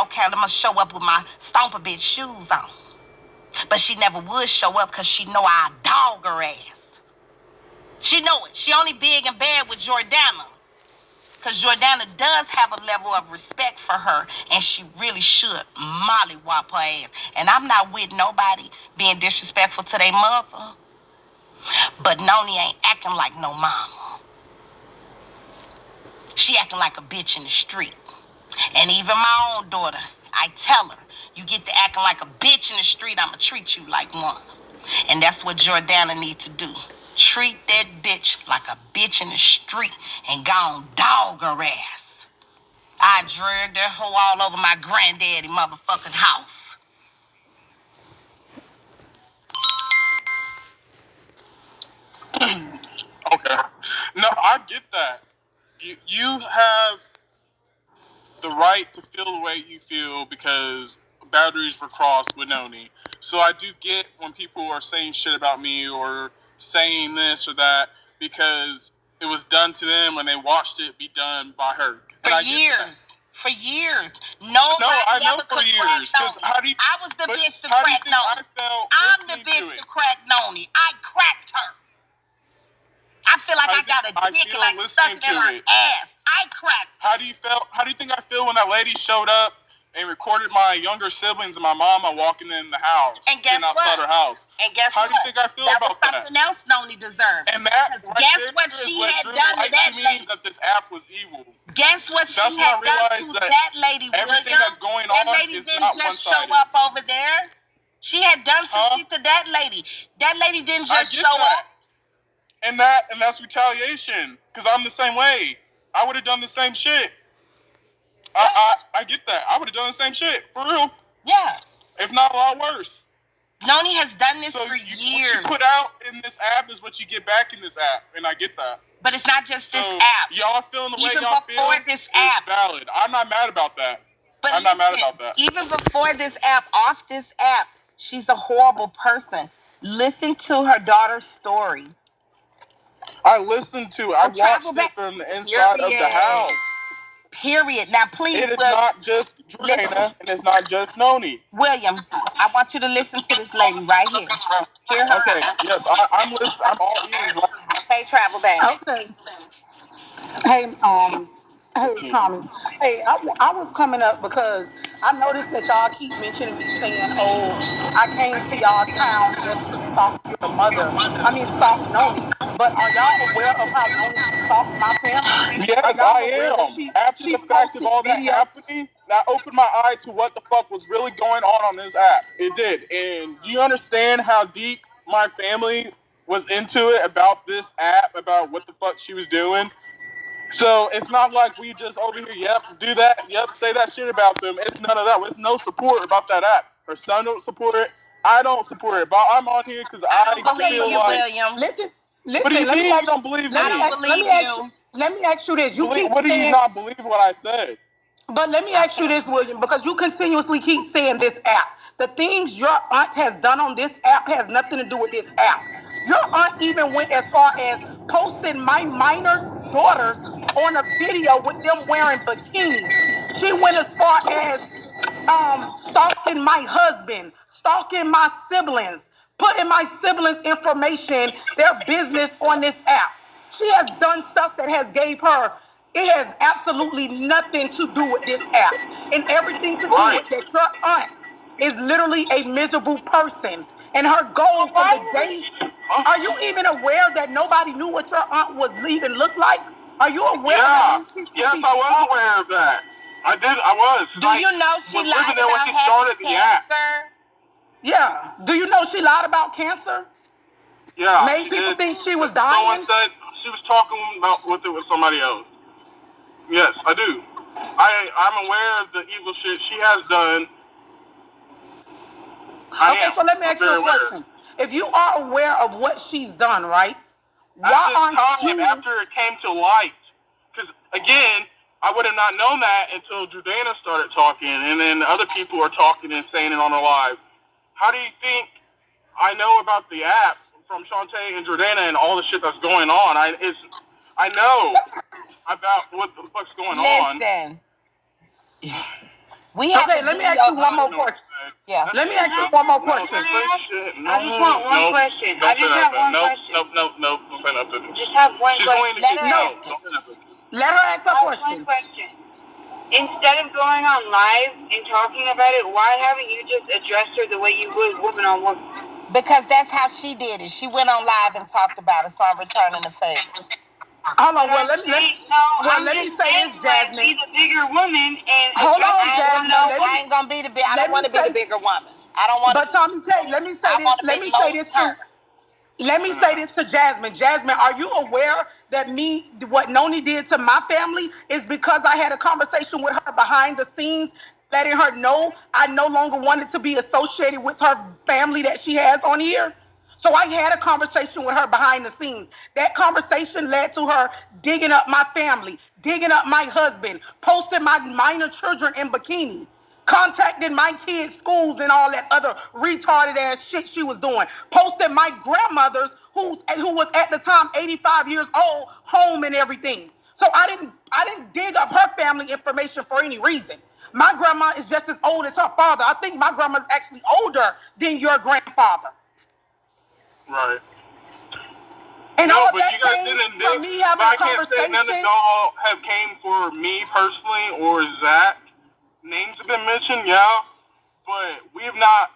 okay, I'm gonna show up with my stomper bitch shoes on. But she never would show up because she know I dog her ass. She know it. She only big and bad with Jordana. Because Jordana does have a level of respect for her, and she really should mollywop her ass. And I'm not with nobody being disrespectful to their mother, but Nony ain't acting like no mama. She acting like a bitch in the street. And even my own daughter, I tell her, you get to acting like a bitch in the street, I'ma treat you like one. And that's what Jordana need to do. Treat that bitch like a bitch in the street and go on dog her ass. I dragged that hoe all over my granddaddy motherfucking house. Okay. No, I get that. You have the right to feel the way you feel because boundaries were crossed with Nony. So I do get when people are saying shit about me or saying this or that because it was done to them and they watched it be done by her. For years. For years. No, Nobody I know ever for could years. crack Nony. I was the bitch to crack Nony. I'm the bitch to crack Nony. I cracked her. I feel like I got a dick and I stuck it in her ass. I cracked. How do you feel? How do you think I feel when that lady showed up and recorded my younger siblings and my mama walking in the house, and guess sitting outside her house? And guess how what? do you think I feel that about was something else Nony deserved. And that right guess there what she had done to that lady? That this app was evil. Guess what she had done to that lady, everything William? That's going that on lady is didn't not just one-sided. show up over there. She had done some shit to that lady. That lady didn't just show up. And that's retaliation. Because I'm the same way. I would have done the same shit. I get that. I would have done the same shit. For real. Yes. If not a lot worse. Nony has done this for years. What you put out in this app is what you get back in this app. And I get that. But it's not just this app. Y'all feeling the way y'all feel this app is valid. I'm not mad about that. But I'm not mad about that. Even before this app, off this app, she's a horrible person. Listen to her daughter's story. I listened to it. I watched it from the inside of the house. Period. Now, please, it is not just Jordana, and it's not just Nony. William, I want you to listen to this lady right here. Hear her. Okay. Yes, I'm listening. I'm all ears. Hey, Travel Bag. Okay. Hey, hey, Tommy. Hey, I was coming up because I noticed that y'all keep mentioning me saying, "Oh, I came to y'all town just to stalk your mother." I mean, stalk Nony. But are y'all aware of how Nony stalked my family? Yes, I am. After she the fact of all that happening, that opened my eye to what the fuck was really going on this app. It did. And do you understand how deep my family was into it about this app, about what the fuck she was doing? So it's not like we just over here, yep, do that, yep, say that shit about them. It's none of that. There's no support about that app. Her son don't support it. I don't support it. But I'm on here because I don't believe feel you, like, William. Listen. What do you mean you don't believe me? I don't believe you. Let me ask you this. What do you not believe what I said? But let me ask you this, William, because you continuously keep saying this app. The things your aunt has done on this app has nothing to do with this app. Your aunt even went as far as posting my minor daughters on a video with them wearing bikinis. She went as far as stalking my husband, stalking my siblings, putting my siblings' information, their business on this app. She has done stuff that has gave her, it has absolutely nothing to do with this app and everything to do with that. Your aunt is literally a miserable person, and her goal from the day, are you even aware that nobody knew what your aunt would even look like? Are you aware that yes, I was aware of that. I was. Do you know she lied about having cancer? Yeah. Do you know she lied about cancer? Yeah. Made people think she was dying? Someone said she was talking about with it with somebody else. Yes, I do. I'm aware of the evil shit she has done. So let me ask you a question. If you are aware of what she's done, right? Why aren't you? After it came to light, because again, I would have not known that until Jordana started talking, and then other people are talking and saying it on her live. How do you think I know about the app from Shantae and Jordana and all the shit that's going on? I know about what the fuck's going on. Listen. We have Okay, to let do me ask you one more question. Yeah. Let me ask you one more question. I just want one question. I just have one question. Nope, don't say nothing. Just have one question. Let her ask it. Let her ask her I have question. one question. Instead of going on live and talking about it, why haven't you just addressed her the way you would woman on woman? Because that's how she did it. She went on live and talked about it, so I'm returning the favor. Hold on. Well, I'm let me just say saying, this, like, Jasmine. be the bigger woman and Hold address on, it. Jasmine. I ain't gonna be the big. I don't want to be the bigger woman. I don't want. But Tommy K, let me say I this. want to Let be me say low this too. turn. Let me say this to Jasmine. Jasmine, are you aware that what Nony did to my family is because I had a conversation with her behind the scenes, letting her know I no longer wanted to be associated with her family that she has on here? So I had a conversation with her behind the scenes. That conversation led to her digging up my family, digging up my husband, posting my minor children in bikini, contacting my kids' schools and all that other retarded ass shit she was doing, posting my grandmother's who was at the time 85 years old home and everything. So I didn't dig up her family information for any reason. My grandma is just as old as her father. I think my grandma's actually older than your grandfather. Right. And No, all of but that you guys came didn't from dig. me But having a I can't say none of conversation. y'all have came for me personally or Zach. Names have been mentioned, yeah, but we have not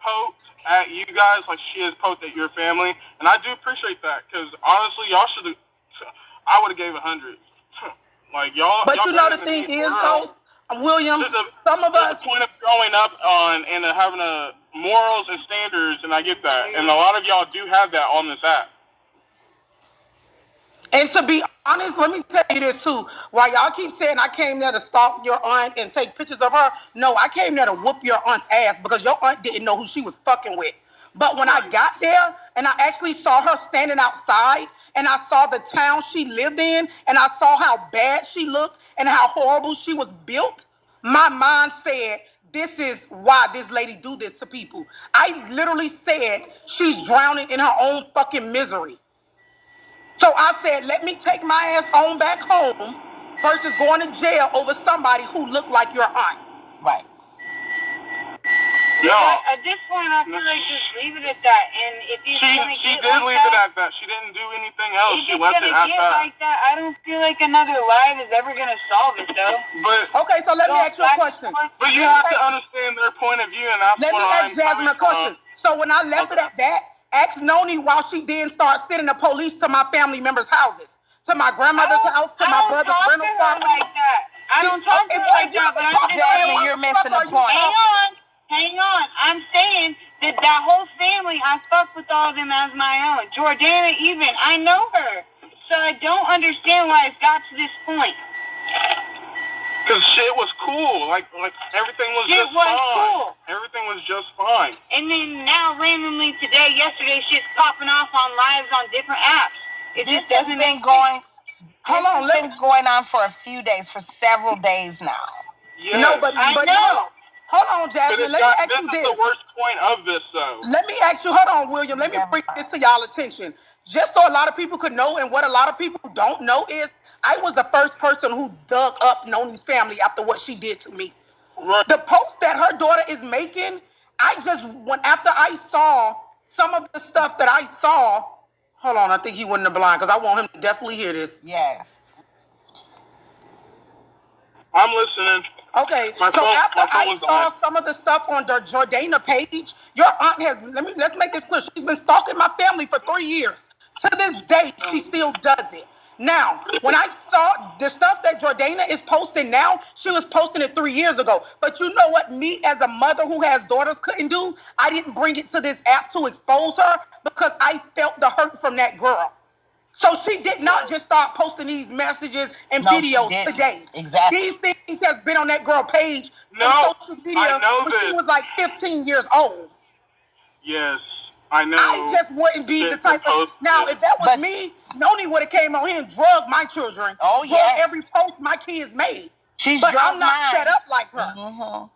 poked at you guys like she has poked at your family, and I do appreciate that because honestly, y'all should have. I would have gave 100. Like But y'all you know better the than thing me for is real. though, William, There's a some of there's us, a point of growing up on and having a morals and standards, and I get that, and a lot of y'all do have that on this app. and to be honest, let me tell you this too. While y'all keep saying I came there to stalk your aunt and take pictures of her, no, I came there to whoop your aunt's ass because your aunt didn't know who she was fucking with. But when I got there and I actually saw her standing outside and I saw the town she lived in and I saw how bad she looked and how horrible she was built, my mind said, this is why this lady do this to people. I literally said she's drowning in her own fucking misery. So I said, let me take my ass on back home versus going to jail over somebody who looked like your aunt. Right. No. At this point, I feel like just leave it at that. And if it's gonna She get did like leave that, it at that. She didn't do anything else. if She it's left gonna it at get that. like that, I don't feel like another live is ever gonna solve it, though. But Okay, so let me Going ask you a back and question. forth. but you have to understand their point of view, and that's Let where me I'm ask Jasmine coming a question. from. So when I left it Okay. at that, ask Noni while she didn't start sending the police to my family members' houses, to my grandmother's house, to I my don't brother's talk to rental her property. like that. I don't talk to her like If you that, but don't I'm talk just to her, then Jasmine, saying. what you're the fuck missing the are you point. talking? Hang on. I'm saying that whole family, I fuck with all of them as my own. Jordana even, I know her. So I don't understand why it's got to this point. Because shit was cool. Like everything was Shit just was fine. cool. Everything was just fine. And then now randomly today, yesterday, shit's popping off on lives on different apps. This has been going. Hold on, This has been going on for a few days, for several days now. No, Yes. but I hold know. on. Hold on, But Jasmine. it's Let me got. ask This you is the this. worst point of this, though. Let me ask you, hold on, William. Let me bring this to y'all attention. Just so a lot of people could know, and what a lot of people don't know is I was the first person who dug up Noni's family after what she did to me. Right. The post that her daughter is making, I just went after I saw some of the stuff that I saw. Hold on, I think he went in the blind because I want him to definitely hear this. Yes. I'm listening. Okay, My so phone. after My phone I was saw dying. some of the stuff on the Jordana page, your aunt has let's make this clear. She's been stalking my family for 3 years. To this day, she still does it. Now, when I saw the stuff that Jordana is posting now, she was posting it 3 years ago. But you know what? Me as a mother who has daughters couldn't do, I didn't bring it to this app to expose her because I felt the hurt from that girl. So she did not just start posting these messages and videos today. Exactly. These things has been on that girl page from No, social I media know when she this. was like 15 years old. Yes, I I know. just wouldn't be the Shit been type of now. posted. If that was But me, Noni would have came on here and drugged my children, oh drugged yes, every post my kids made. she's But I'm drugged not set mine. up like her, Mm-hmm.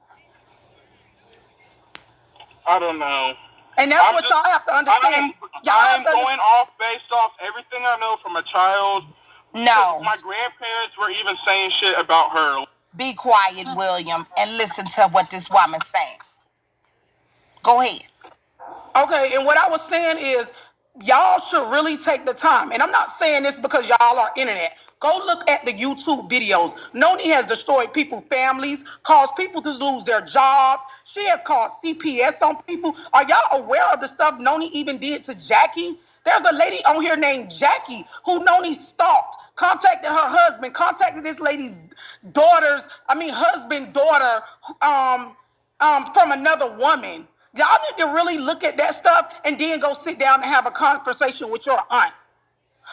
I don't know. and that's I'm what just. y'all have to understand. I'm. Y'all have I'm to going understand. off based off everything I know from a child. Because No, my grandparents were even saying shit about her. Be quiet, William, and listen to what this woman's saying. Go ahead. Okay, and what I was saying is, y'all should really take the time. And I'm not saying this because y'all are internet. Go look at the YouTube videos. Nony has destroyed people's families, caused people to lose their jobs. She has caused CPS on people. Are y'all aware of the stuff Nony even did to Jackie? There's a lady on here named Jackie who Nony stalked, contacted her husband, contacted this lady's husband, daughter, from another woman. Y'all need to really look at that stuff and then go sit down and have a conversation with your aunt.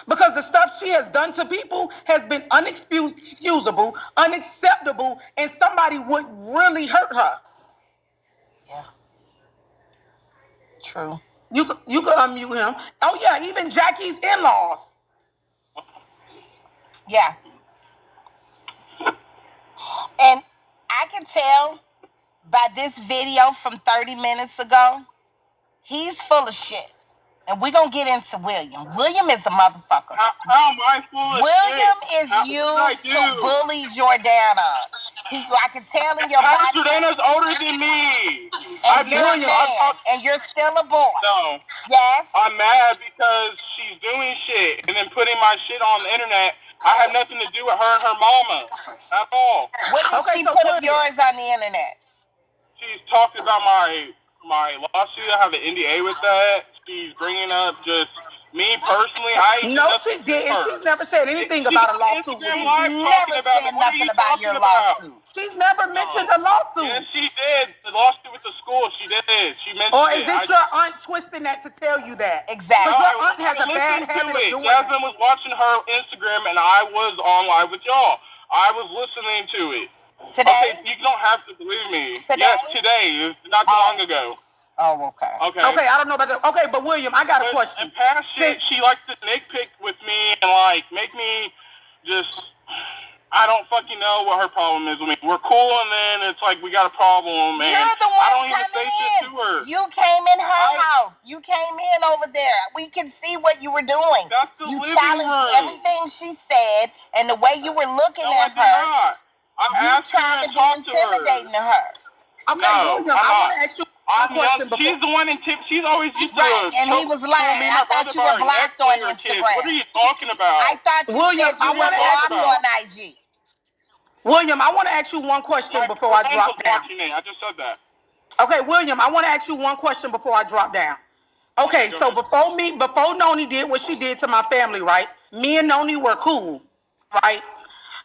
Because the stuff she has done to people has been unexcusable, unacceptable, and somebody would really hurt her. Yeah. True. You could unmute him. Oh yeah, even Jackie's in-laws. Yeah. And I can tell by this video from 30 minutes ago, he's full of shit. And we're going to get into William. William is a motherfucker. How am I full of William shit? is used to bully Jordana. I can tell in your body. Jordana's older than me. And you're a man. And you're still a boy. No. Yes. I'm mad because she's doing shit and then putting my shit on the internet. I had nothing to do with her and her mama at all. What did she put of yours on the internet? She's talked about my lawsuit. I have an NDA with that. She's bringing up just me personally. No, she didn't. She's never said anything about a lawsuit. She's never said nothing about your lawsuit. She's never mentioned a lawsuit. Yes, she did. The lawsuit with the school, she did. She mentioned it. Or is this your aunt twisting that to tell you that? Exactly. Because your aunt has a bad habit of doing that. Jasmine was watching her Instagram, and I was on live with y'all. I was listening to it. Today? Okay, you don't have to believe me. Today? Yes, today. Not too long ago. Oh, okay. Okay, I don't know about that. Okay, but William, I got a question. And past shit, she likes to nitpick with me and make me just. I don't fucking know what her problem is with me. We're cool, and then it's like we got a problem, and you're the one I don't even say shit to her. You came in her house. You came in over there. We can see what you were doing. That's the you living challenged room. everything she said, and the way you were looking at her. You tried to be intimidating to her. Okay, William, I want to ask you a question before. She's the one she's always used to. And he was lying. I thought you were blocked on Instagram. What are you talking about? I thought you said you were blocked on IG. William, I want to ask you one question before I drop down. I just said that. Okay, William, I want to ask you one question before I drop down. Okay, so before Nony did what she did to my family, right? Me and Nony were cool, right?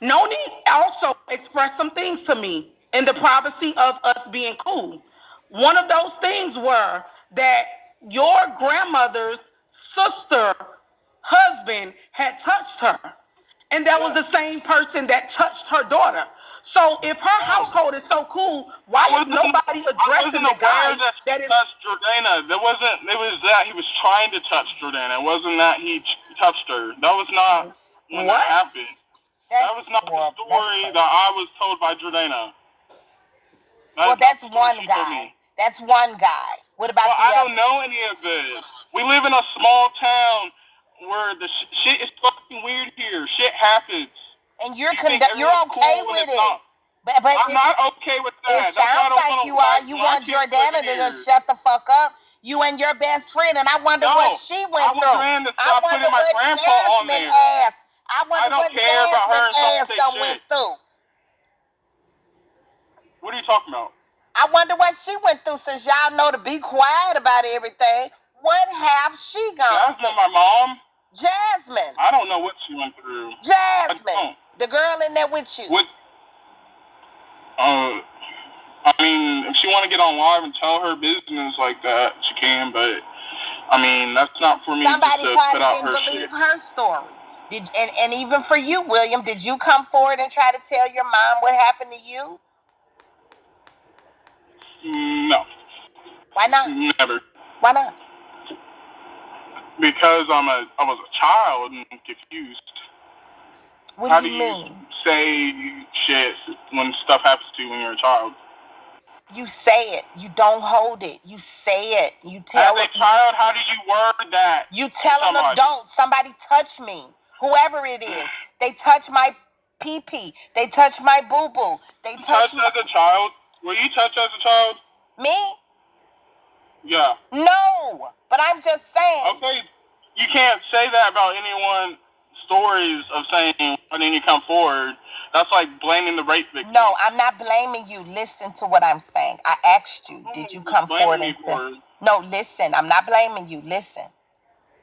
Nony also expressed some things to me in the privacy of us being cool. One of those things were that your grandmother's sister husband had touched her. And that was the same person that touched her daughter. So if her household is so cool, why is nobody addressing the guy that is touched Jordana? It was that he was trying to touch Jordana. It wasn't that he touched her. That was not what happened. That was not the story that I was told by Jordana. That's one guy. That's one guy. What about the other? I don't know any of this. We live in a small town where the shit is fucking weird here. Shit happens. And you're okay with it. But I'm not okay with that. It sounds like you are. You want Jordana to just shut the fuck up. You and your best friend, and I wonder what she went through. I wonder what Jasmine asked. I wonder what Jasmine ass went through. What are you talking about? I wonder what she went through, since y'all know to be quiet about everything. What have she gone through? Jasmine, my mom? Jasmine. I don't know what she went through. Jasmine. The girl in there with you. I mean, if she want to get on live and tell her business like that, she can, but I mean, that's not for me to put out her shit. Somebody probably didn't believe her story. And even for you, William, did you come forward and try to tell your mom what happened to you? No. Why not? Never. Why not? Because I was a child and confused. What do you mean? You say shit when stuff happens to you when you're a child? You say it. You don't hold it. You say it. You tell As a child, how do you word that? You tell an adult, somebody touched me. Whoever it is, they touch my pee-pee. They touch my boo-boo. They touch as a child? Were you touched as a child? me? Yeah. No, but I'm just saying. Okay, you can't say that about anyone. Stories of saying when you come forward, that's like blaming the rape victim. No, I'm not blaming you. Listen to what I'm saying. I asked you, did you come forward and say? No, listen, I'm not blaming you. Listen.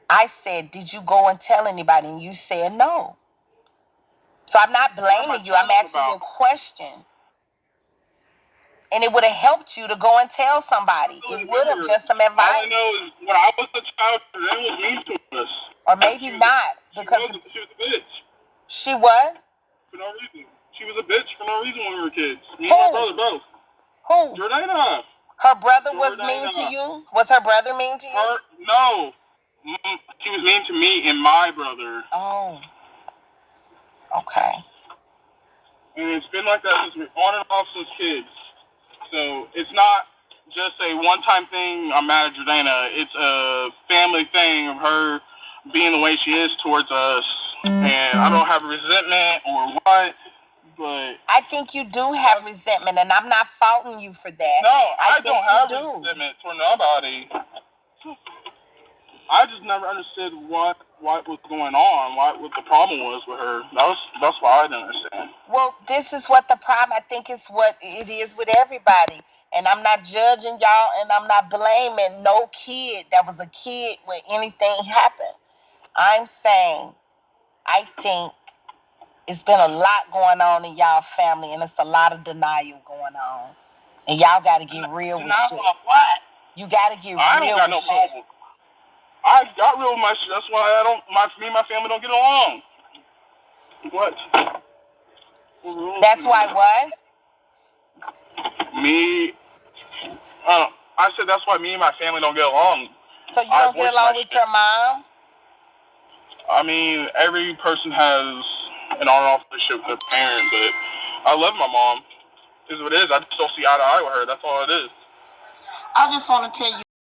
I said, did you go and tell anybody? And you said no. So I'm not blaming you. I'm asking you a question. And it would have helped you to go and tell somebody. It would have just some advice. All I know is when I was a child, that was mean to us. Or maybe not. Because she was a bitch. She what? For no reason. She was a bitch for no reason when we were kids. Me and my brother both. Who? Jordana. Her brother was mean to you? Was her brother mean to you? No. She was mean to me and my brother. Oh. Okay. And it's been like that since we're on and off since kids. So it's not just a one-time thing. I'm mad at Jordana. It's a family thing of her being the way she is towards us. And I don't have resentment or what, but I think you do have resentment, and I'm not faulting you for that. No, I don't have resentment for nobody. I just never understood what was going on, what the problem was with her. That's why I didn't understand. Well, this is what the problem, I think, is what it is with everybody. And I'm not judging y'all, and I'm not blaming no kid that was a kid when anything happened. I'm saying, I think it's been a lot going on in y'all family, and it's a lot of denial going on. And y'all got to get real with shit. What? You got to get real I don't got with no shit. problem. I got real with my shit. That's why me and my family don't get along. What? That's why what? I said that's why me and my family don't get along. So you don't get along with your mom? I mean, every person has an on-off relationship with their parent, but I love my mom. Is what it is. I just don't see eye to eye with her. That's all it is. I just want to tell you.